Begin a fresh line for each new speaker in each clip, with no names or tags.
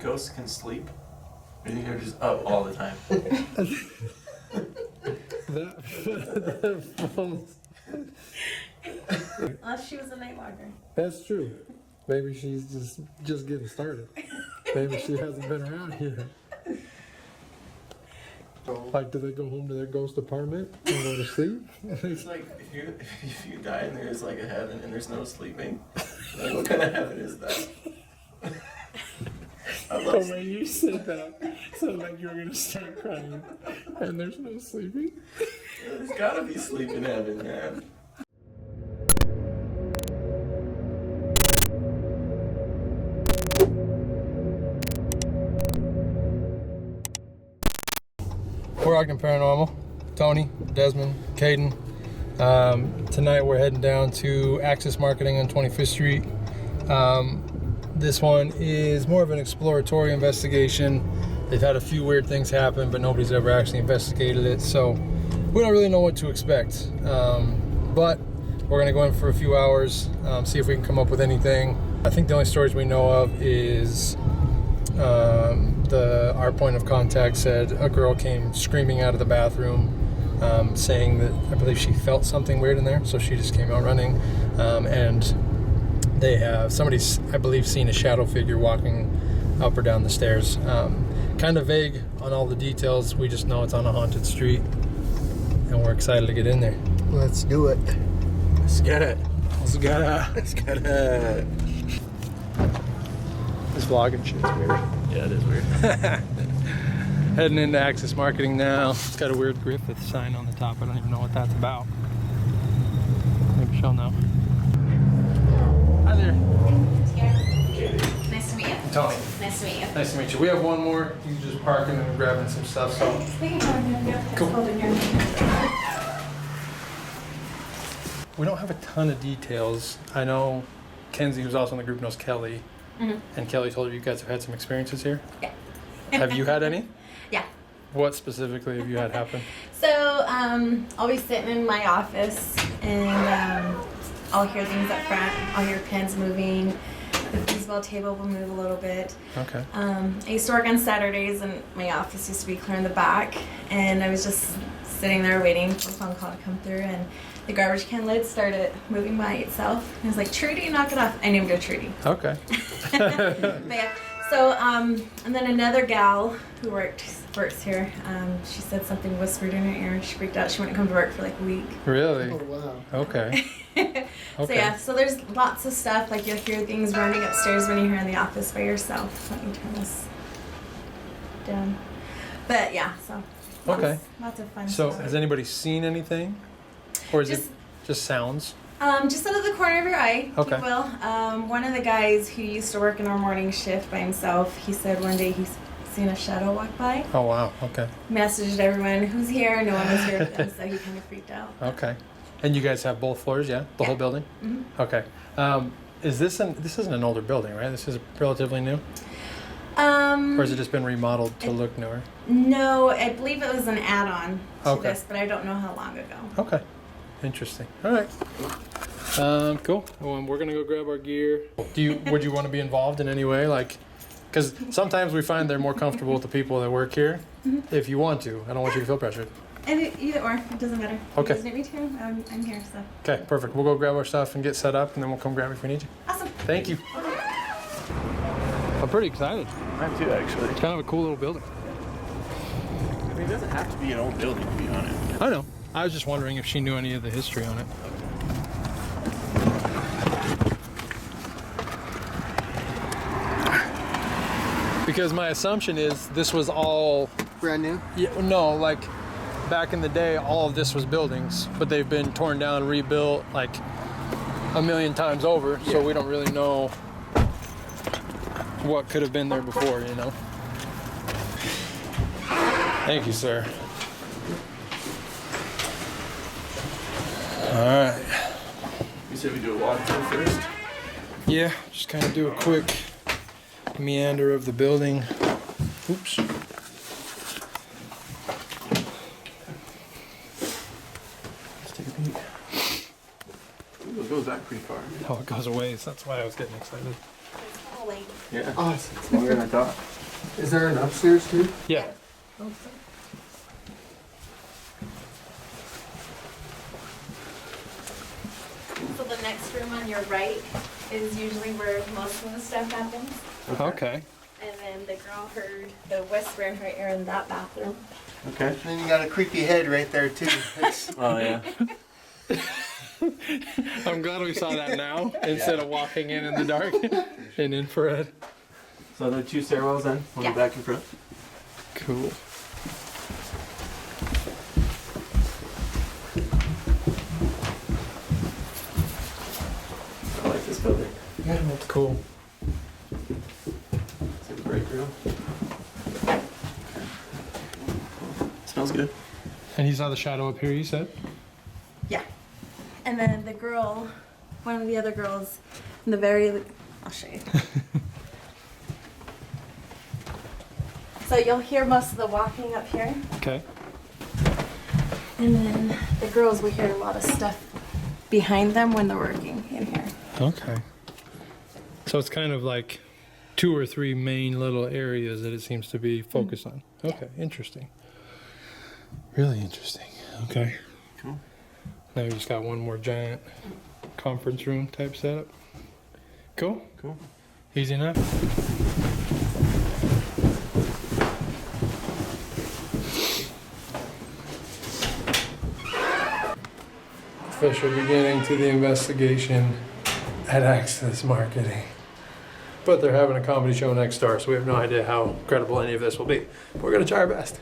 ghosts can sleep? Or do you think they're just up all the time?
Unless she was a night walker.
That's true. Maybe she's just getting started. Maybe she hasn't been around here. Like, do they go home to their ghost apartment and go to sleep?
It's like, if you die and there's like a heaven and there's no sleeping, like, what kind of heaven is that?
The way you said that sounded like you were going to start crying. And there's no sleeping?
There's gotta be sleep in heaven, man.
We're Ogden Paranormal. Tony, Desmond, Caden. Tonight we're heading down to Axis Marketing on 25th Street. This one is more of an exploratory investigation. They've had a few weird things happen, but nobody's ever actually investigated it, so we don't really know what to expect. But we're gonna go in for a few hours, see if we can come up with anything. I think the only stories we know of is our point of contact said a girl came screaming out of the bathroom, saying that I believe she felt something weird in there, so she just came out running. And they have somebody's, I believe, seen a shadow figure walking up or down the stairs. Kind of vague on all the details. We just know it's on a haunted street, and we're excited to get in there.
Let's do it.
Let's get it.
Let's get it.
Let's get it.
This vlogging shit's weird.
Yeah, it is weird.
Heading into Axis Marketing now. It's got a weird Griffith sign on the top. I don't even know what that's about. Maybe she'll know. Hi there.
Nice to meet you.
Tony.
Nice to meet you.
Nice to meet you. We have one more. You can just parking and grabbing some stuff. So
We can go in here.
Cool.
Hold in here.
we don't have a ton of details. I know Kenzie, who's also in the group, knows Kelly.
Mm-hmm.
And Kelly told her you guys have had some experiences here.
Yeah.
Have you had any?
Yeah.
What specifically have you had happen?
So, I'll be sitting in my office and I'll hear things up front. I'll hear pens moving. The baseball table will move a little bit.
Okay.
I used to work on Saturdays and my office used to be clear in the back. And I was just sitting there waiting for a phone call to come through and the garbage can lid started moving by itself. And I was like, Trudy, knock it off. I named her Trudy.
Okay.
But yeah. So, and then another gal who works here, she said something whispered in her ear and she freaked out. She wouldn't come to work for like a week.
Really?
Oh, wow.
Okay.
So yeah, so there's lots of stuff, like you'll hear things running upstairs when you're in the office by yourself. Let me turn this down. But yeah, so
Okay.
lots of fun
So
stuff.
has anybody seen anything? Or is
Just-
it just sounds?
Just out of the corner of your eye, if
Okay.
you will. One of the guys who used to work in our morning shift by himself, he said one day he's seen a shadow walk by.
Oh wow, okay.
Messaged everyone who's here. No one was here with him, so he kind of freaked out.
Okay. And you guys have both floors, yeah? The whole building?
Mhm.
Okay. This isn't an older building, right? This is relatively new? Or has it just been remodeled to look newer?
No, I believe it was an add-on to
Okay.
this, but I don't know how long ago.
Okay. Interesting. All right. Cool. Well, we're gonna go grab our gear. Would you want to be involved in any way? Like, because sometimes we find they're more comfortable with the people that work here. If you want to, I don't want you to feel pressured.
Either or, it doesn't matter.
Okay.
If you guys need me to, I'm here, so.
Okay, perfect. We'll go grab our stuff and get set up, and then we'll come grab it if we need you.
Awesome.
Thank you. I'm pretty excited.
I am too, actually.
It's kind of a cool little building.
I mean, it doesn't have to be an old building, to be honest.
I know. I was just wondering if she knew any of the history on it. Because my assumption is this was all...
Brand new?
Yeah, no, like back in the day, all of this was buildings, but they've been torn down, rebuilt like a million times over, so we don't really know what could have been there before, you know? Thank you, sir. All right.
You said we do a walkthrough first?
Yeah, just kind of do a quick meander of the building. Oops.
Let's take a peek. Ooh, it goes back pretty far.
Oh, it goes a ways. That's why I was getting excited.
Hallway. night.
Yeah.
Awesome.
It's longer than I thought.
Is there an upstairs too?
Yeah.
So the next room on your right is usually where most of the stuff happens.
Okay.
And then the girl heard the whisper in her ear in that bathroom.
Okay.
And then you got a creepy head right there too. It's-
Oh yeah.
I'm glad we saw that now instead of walking in the dark in infrared.
So there are 2 stairwells then, one
Yeah.
back and front.
Cool.
I like this building.
Yeah, that's cool.
It's like a break room. Smells good.
And he saw the shadow up here, you said?
Yeah. And then the girl, one of the other girls, in the very, I'll show you. So you'll hear most of the walking up here.
Okay.
And then the girls will hear a lot of stuff behind them when they're working in here.
Okay. So it's kind of like 2 or 3 main little areas that it seems to be focused on. Okay, interesting. Really interesting. Okay.
Cool.
Now you just got one more giant conference room type setup. Cool.
Cool.
Easy enough. Official beginning to the investigation at Access Marketing. But they're having a comedy show next door, so we have no idea how credible any of this will be. But we're gonna try our best.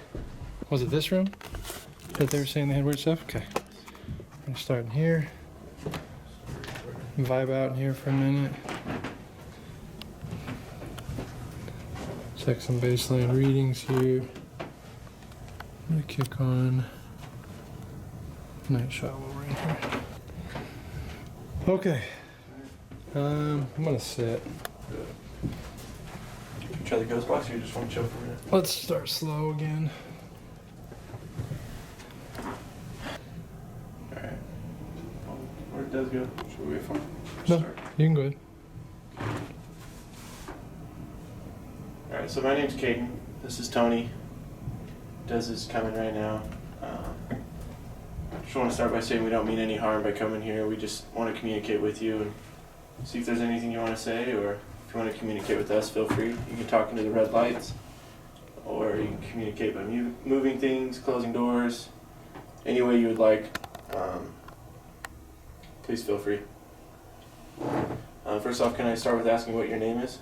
Was it this room that they were saying they had weird stuff? Okay. I'm gonna start in here. Vibe out in here for a minute. Check some baseline readings here. I'm gonna kick on night shot while we're in here. Okay. I'm gonna sit.
You try the ghost box or you just want to chill for a minute?
Let's start slow again.
Alright. Where it does go. Should we wait for it?
No,
Start.
you can go ahead.
Alright, so my name's Caden. This is Tony. Des is coming right now. Just want to start by saying we don't mean any harm by coming here. We just want to communicate with you and see if there's anything you want to say, or if you want to communicate with us, feel free. You can talk into the red lights, or you can communicate by moving things, closing doors, any way you would like. Please feel free. First off, can I start with asking what your name is?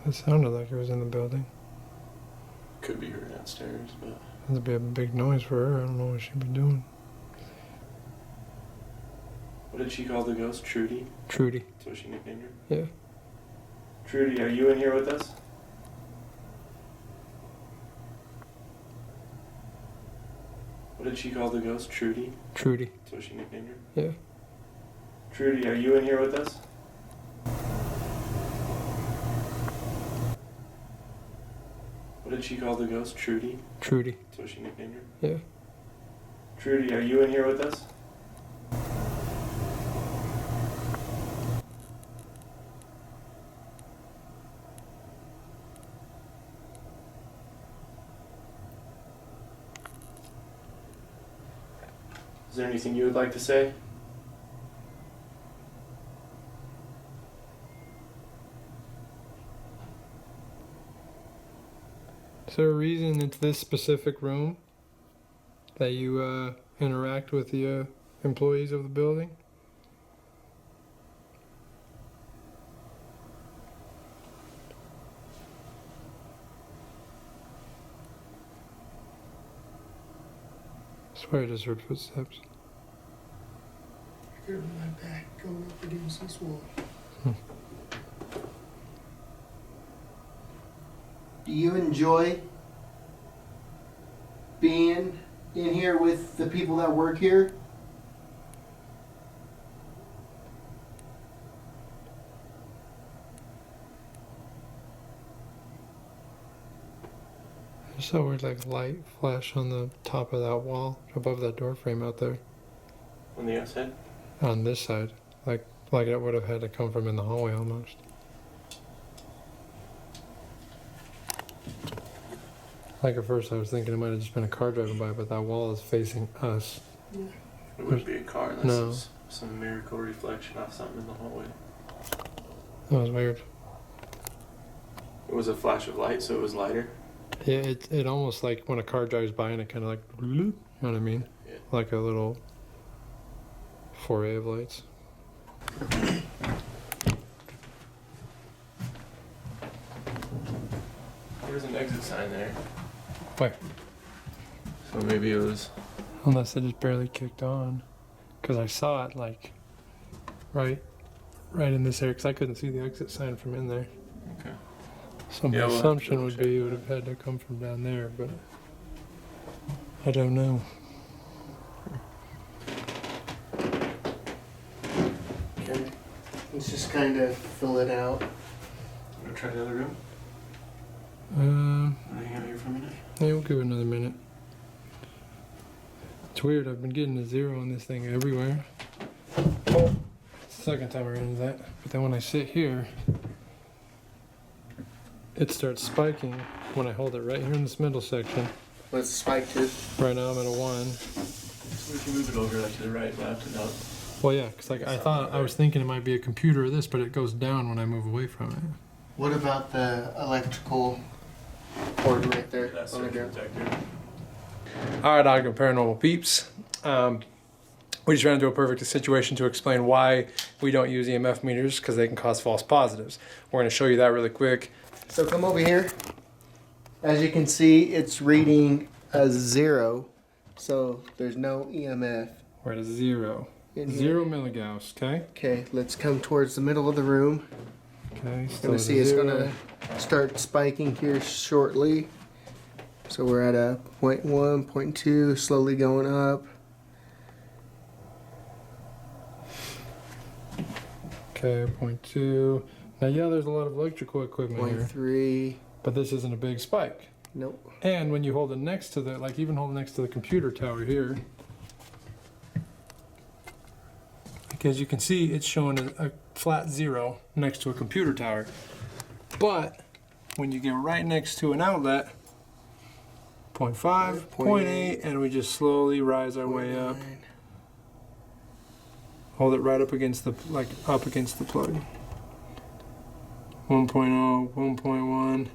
It sounded like it was in the building.
Could be her downstairs, but
That'd be a big noise for her. I don't know what she'd be doing.
what did she call the ghost? Trudy?
Trudy.
That's what she nicknamed her?
Yeah.
Trudy, are you in here with us? What did she call the ghost? Trudy?
Trudy.
That's what she nicknamed her?
Yeah.
Trudy, are you in here with us? What did she call the ghost? Trudy?
Trudy.
That's what she nicknamed her?
Yeah.
Trudy, are you in here with us? Is there anything you would like to say?
Is there a reason it's this specific room that you interact with the employees of the building? I swear I just heard footsteps.
I heard my back going up against this wall. Do you enjoy being in here with the people that work here?
I saw weird like light flash on the top of that wall above that door frame out there.
On the outside?
On this side. Like it would have had to come from in the hallway almost. Like at first I was thinking it might have just been a car driving by, but that wall is facing us.
It wouldn't be a car unless
No.
it's some miracle reflection off something in the hallway.
That was weird.
It was a flash of light, so it was lighter.
Yeah, it almost like when a car drives by and it kind of like, you know what I mean?
Yeah.
Like a little foray of lights.
There's an exit sign there.
Where?
So maybe it was.
Unless it just barely kicked on. Because I saw it like right in this area, because I couldn't see the exit sign from in there.
Okay.
So my
Yeah, we'll have to
assumption
double
would
check
be it
that.
would have had to come from down there, but I don't know.
Okay. Let's just kind of fill it out.
You want to try the other room? Hang out here for a minute.
Yeah, we'll give it another minute. It's weird, I've been getting a 0 on this thing everywhere. It's the second time I ran into that. But then when I sit here, it starts spiking when I hold it right here in this middle section.
Let's spike to.
Right now I'm at a 1.
So we can move it over like to the right, left, and up.
Well, yeah, because like I was thinking it might be a computer or this, but it goes down when I move away from it.
What about the electrical cord right there
That's
on the
the
ground?
protector.
All right, Ogden Paranormal peeps. We just ran into a perfect situation to explain why we don't use EMF meters, because they can cause false positives. We're going to show you that really quick.
So come over here. As you can see, it's reading a 0. So there's no EMF
We're at a 0.
in here.
0 milligauss, okay?
Okay, let's come towards the middle of the room.
Okay, still
Gonna
at a
see it's
0.
gonna start spiking here shortly. So we're at a 0.1, 0.2, slowly going up.
Okay, 0.2. Now, yeah, there's a lot of electrical equipment here,
0.3.
but this isn't a big spike.
Nope.
And when you hold it next to the, like even hold it next to the computer tower here, because you can see it's showing a flat 0 next to a computer tower. But when you get right next to an outlet, 0.5, 0.8, and we just slowly rise our way up.
0.9.
Hold it right up against the, like up against the plug. 1.0, 1.1.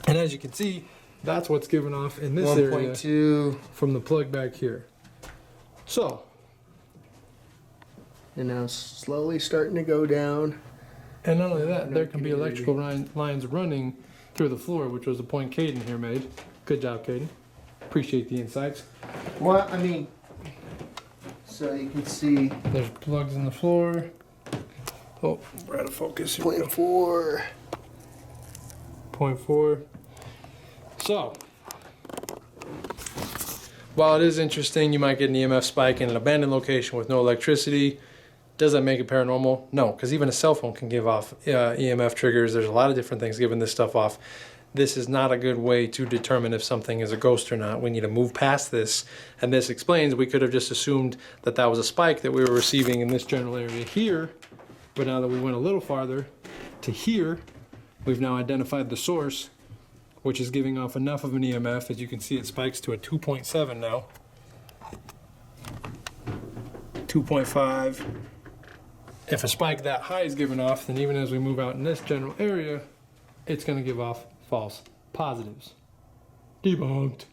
And as you can see, that's what's giving off in this area
1.2.
from the plug back here. So,
And now slowly starting to go down.
and not only that, there can be electrical lines running through the floor, which was the point Caden here made. Good job, Caden. Appreciate the insights.
Well, I mean, so you can see
There's plugs in the floor. Oh, we're out of focus. Here we go.
0.4.
0.4. So, while it is interesting, you might get an EMF spike in an abandoned location with no electricity. Does that make it paranormal? No, because even a cell phone can give off EMF triggers. There's a lot of different things giving this stuff off. This is not a good way to determine if something is a ghost or not. We need to move past this. And this explains we could have just assumed that that was a spike that we were receiving in this general area here. But now that we went a little farther to here, we've now identified the source, which is giving off enough of an EMF. As you can see, it spikes to a 2.7 now. 2.5. If a spike that high is given off, then even as we move out in this general area, it's going to give off false positives. Debunked.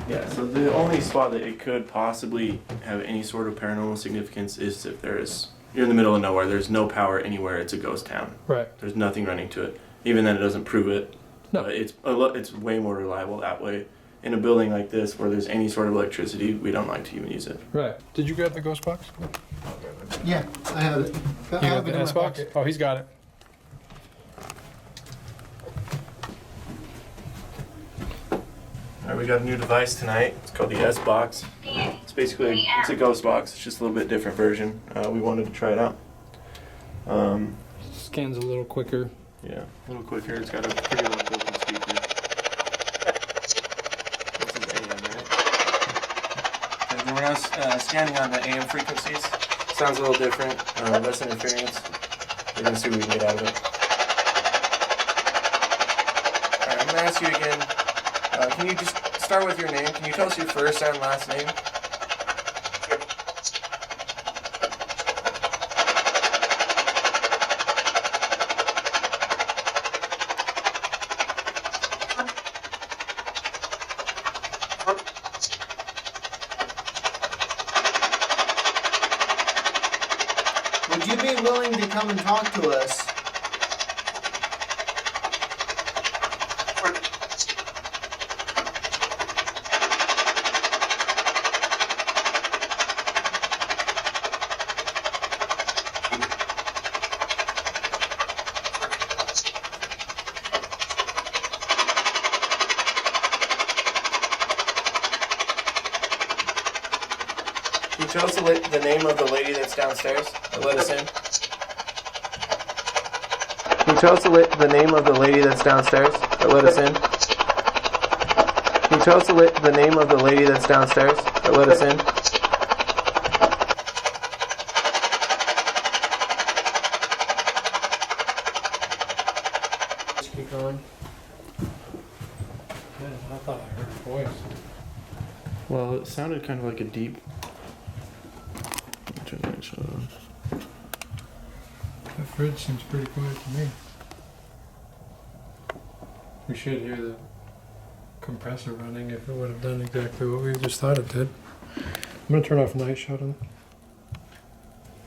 Yeah, so the only spot that it could possibly have any sort of paranormal significance is if you're in the middle of nowhere, there's no power anywhere, it's a ghost town.
Right.
There's nothing running to it. Even then, it doesn't prove it.
No.
But it's way more reliable that way. In a building like this, where there's any sort of electricity, we don't like to even use it.
Right. Did you grab the ghost box?
Yeah, I have it. I
You got
have
the
it in
S
my
box?
pocket.
Oh, he's got it.
Alright, we got a new device tonight. It's called the S box. It's basically it's a ghost box. It's just a little bit different version. We wanted to try it out.
Scans a little quicker.
Yeah, a little quicker. It's got a pretty low built-in speaker. This is AM, right? And then we're now scanning on the AM frequencies. Sounds a little different, less interference. We're gonna see what we can get out of it. Alright, I'm gonna ask you again. Can you just start with your name? Can you tell us your first and last name?
Would you be willing to come and talk to us?
Can you tell us the name of the lady that's downstairs that let us in? Can you tell us the name of the lady that's downstairs that let us in? Can you tell us the name of the lady that's downstairs that let us in?
Just keep going.
Yeah, I thought I heard a voice.
Well, it sounded kind of like a deep.
The fridge seems pretty quiet to me. We should hear the compressor running if it would have done exactly what we just thought it did. I'm gonna turn off night shot on.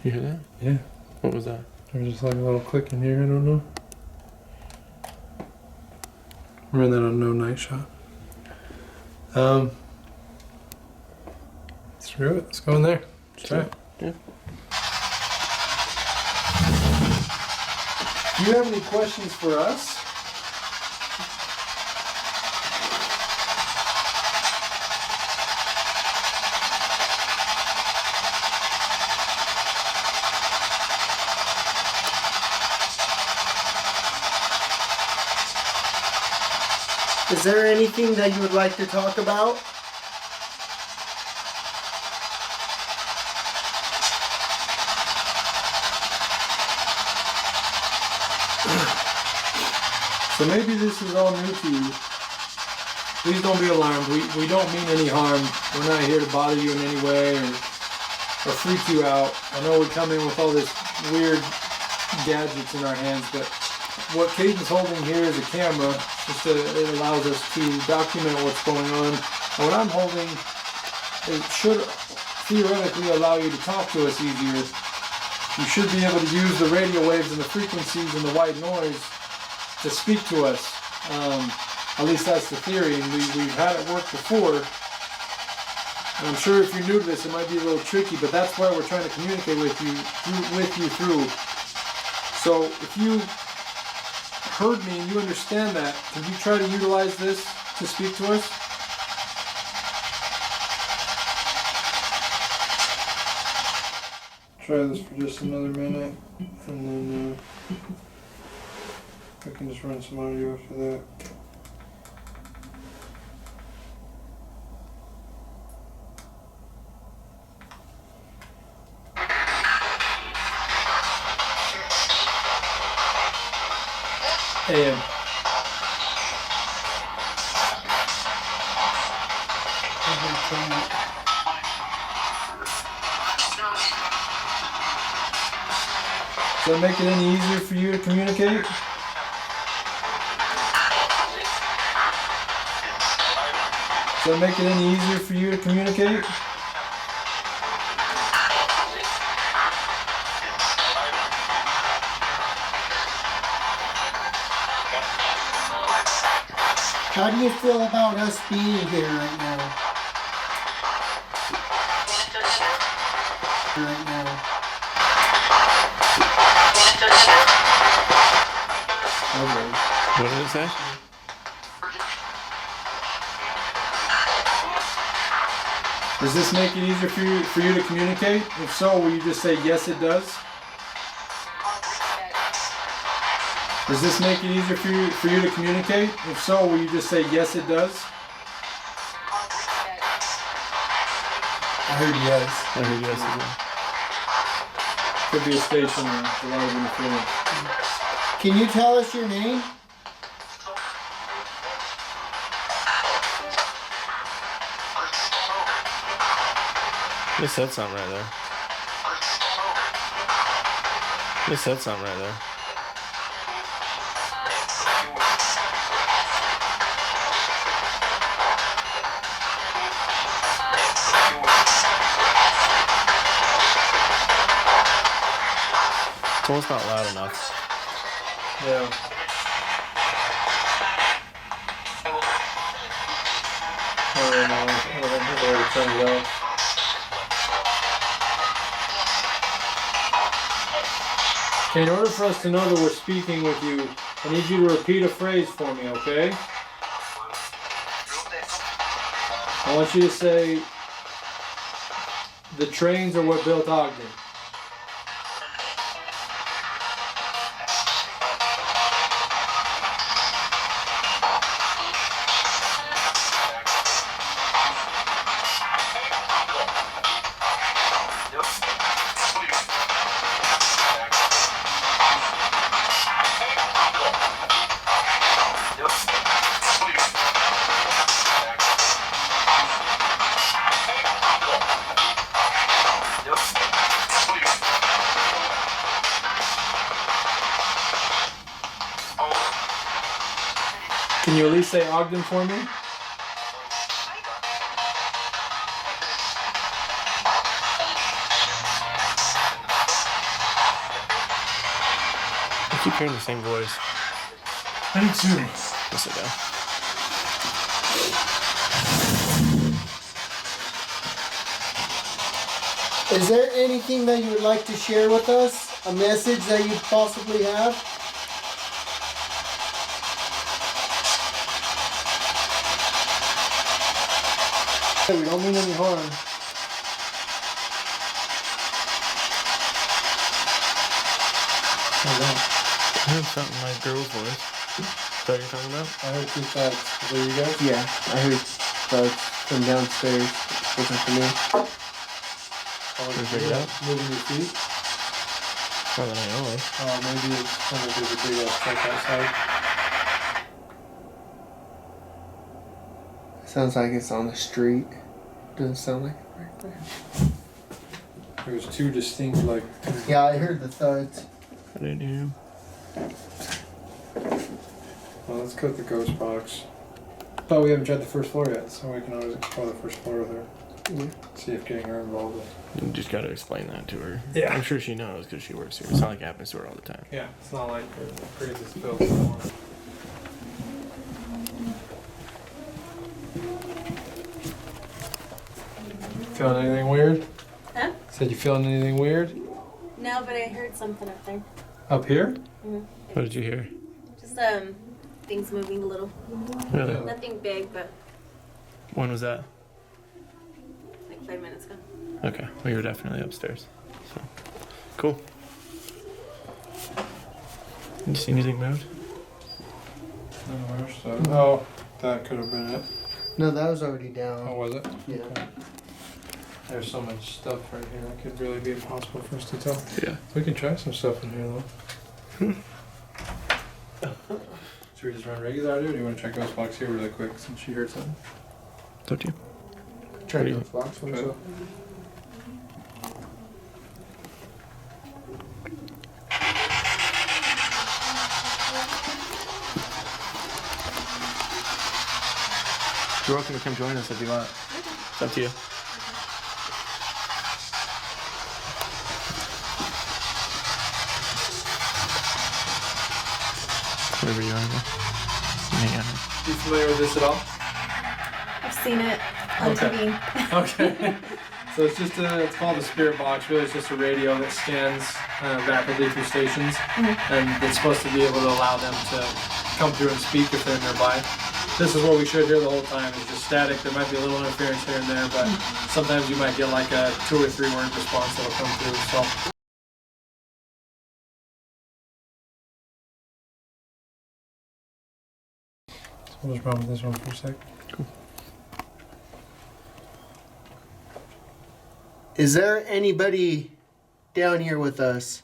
You hear that?
Yeah.
What was that?
There's just like a little click in here, I don't know. Run that on no night shot. Screw it, let's go in there. Let's try it.
Yeah.
Do you have any questions for us?
Is there anything that you would like to talk about?
So maybe this is all new to you. Please don't be alarmed. We don't mean any harm. We're not here to bother you in any way or freak you out. I know we come in with all this weird gadgets in our hands, but what Caden's holding here is a camera. It allows us to document what's going on. And what I'm holding, it should theoretically allow you to talk to us easier. You should be able to use the radio waves and the frequencies and the white noise to speak to us. At least that's the theory, and we've had it work before. And I'm sure if you're new to this, it might be a little tricky, but that's why we're trying to communicate with you through. So if you heard me and you understand that, can you try to utilize this to speak to us? Try this for just another minute, and then I can just run some audio after that. AM. Does that make it any easier for you to communicate? Does that make it any easier for you to communicate?
How do you feel about us being here right now? Right now.
What did it say?
Does this make it easier for you to communicate? If so, will you just say yes, it does? Does this make it easier for you to communicate? If so, will you just say yes, it does?
I heard yes.
I heard yes as well.
Could be a station with a lot of interference.
Can you tell us your name?
They said something right there. They said something right there. It's almost not loud enough.
Yeah. I don't know. I don't think I already turned it off. Okay, in order for us to know that we're speaking with you, I need you to repeat a phrase for me, okay? I want you to say, the trains are what built Ogden. Can you at least say Ogden for me?
I keep hearing the same voice.
I do too.
Go sit down.
Is there anything that you would like to share with us? A message that you possibly have? Hey, we don't mean any harm.
I heard something like girl's voice. Is that what you're talking about?
I heard two facts. There you go.
Yeah, I heard thuds from downstairs. Wasn't for me.
Oh,
Can you figure it out?
Moving your feet.
Not that I know of.
Maybe it's something there's a big truck outside.
Sounds like it's on the street. Doesn't sound like it right there.
There's two distinct, like...
Yeah, I heard the thuds.
I didn't hear him.
Well, let's go to the ghost box. But we haven't tried the first floor yet, so we can always explore the first floor with her.
Yeah.
See if getting her involved.
You just gotta explain that to her.
Yeah.
I'm sure she knows because she works here. It's not like it happens to her all the time.
Yeah, it's not like the craziest built floor. Feeling anything weird?
Huh?
Said you feeling anything weird?
No, but I heard something up there.
Up here?
What did you hear?
Just things moving a little.
Really?
Nothing big, but
When was that?
like 5 minutes ago.
Okay, well, you were definitely upstairs. So, cool. You see anything moved?
Oh, that could have been it.
No, that was already
Oh,
down.
was it?
Yeah.
There's so much stuff right here. It could really be impossible for us to tell.
Yeah.
We can try some stuff in here though. Should we just run regular out here, or do you want to check Ghost Box here really quick since she heard something?
It's up to you.
Try
What do
to
you-
box one.
Okay.
So.
You're welcome to come join us if you want. It's up to you. Whatever you want to do. Hang on.
You familiar with this at all?
I've seen it on
Okay.
TV.
Okay. So it's just it's called a spirit box. Really, it's just a radio that scans rapidly through stations, and it's supposed to be able to allow them to come through and speak if they're nearby. This is what we should hear the whole time. It's just static. There might be a little interference here and there, but sometimes you might get like a 2 or 3 word response that'll come through. So I'll just run with this one for a sec.
Is there anybody down here with us?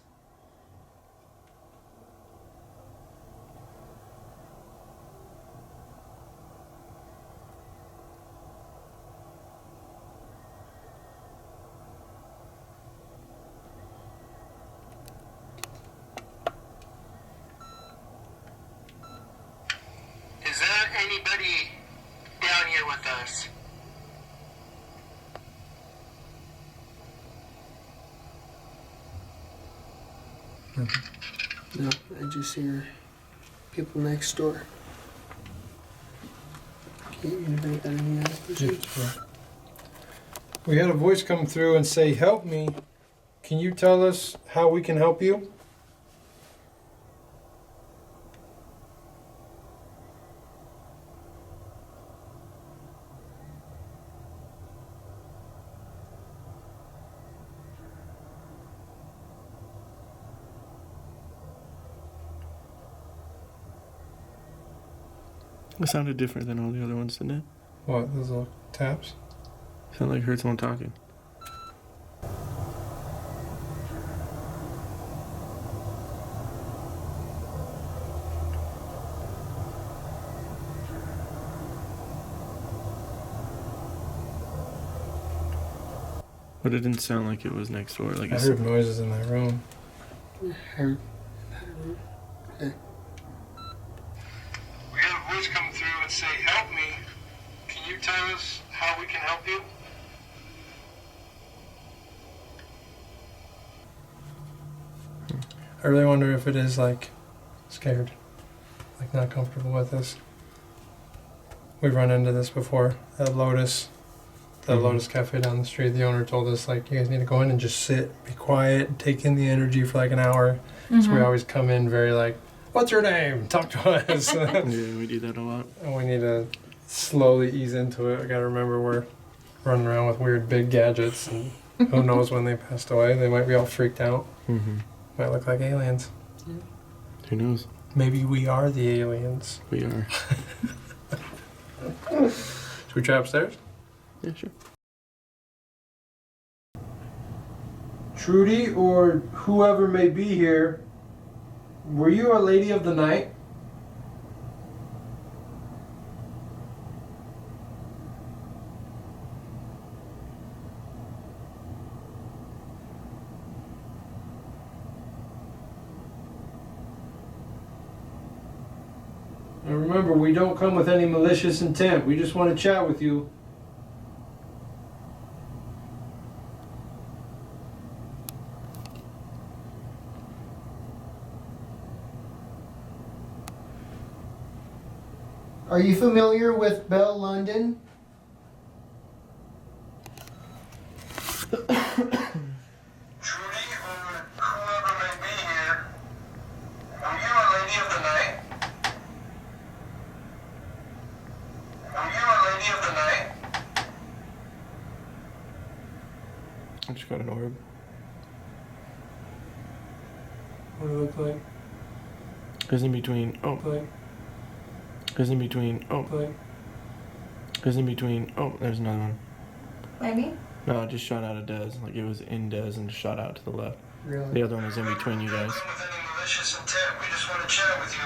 Is there anybody down here with us? No, I just hear people next door. Can't integrate that in the other person.
We had a voice come through and say, "Help me. Can you tell us how we can help you?"
It sounded different than all the other ones, didn't it?
What, those little taps?
Sounded like I heard someone talking. But it didn't sound like it was next door. Like
I heard noises in that room.
Heard. Okay. We had a voice come through and say, "Help me. Can you tell us how we can help you?"
I really wonder if it is like scared, like not comfortable with us. We've run into this before at Lotus, the Lotus Cafe down the street. The owner told us, like, you guys need to go in and just sit, be quiet, take in the energy for like an hour. So we always come in very like, "What's your name? Talk to us."
Yeah, we do that a lot.
And we need to slowly ease into it. I gotta remember we're running around with weird big gadgets, and who knows when they passed away. They might be all freaked out.
Mm-hmm.
Might look like aliens.
Who knows?
Maybe we are the aliens.
We are.
Should we try upstairs?
Yeah, sure.
Trudy, or whoever may be here, were you a lady of the night? And remember, we don't come with any malicious intent. We just want to chat with you.
Are you familiar with Belle London? Trudy, or whoever may be here, were you a lady of the night? Were you a lady of the night?
I just got an orb.
What do it look like?
It's in between. Oh.
Like,
It's in between. Oh.
like.
It's in between. Oh, there's another one.
Maybe?
No, it just shot out of Des. Like it was in Des and just shot out to the left.
Really?
The other one was in between you guys.
With any malicious intent, we just want to chat with you.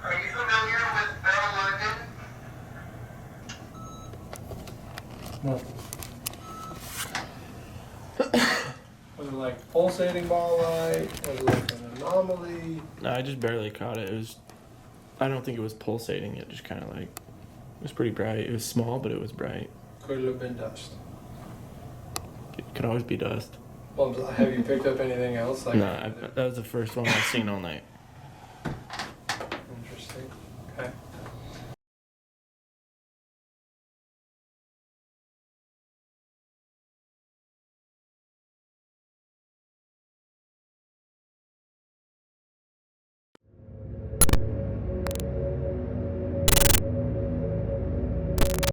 Are you familiar with Belle London?
Was it like pulsating ball light? Was it like an anomaly?
No, I just barely caught it. It was. I don't think it was pulsating. It just kind of like. It was pretty bright. It was small, but it was bright.
Could it have been dust?
It could always be dust.
Well, have you picked up anything else? Like,
No, that was the first one I've seen all night.
Interesting. Okay.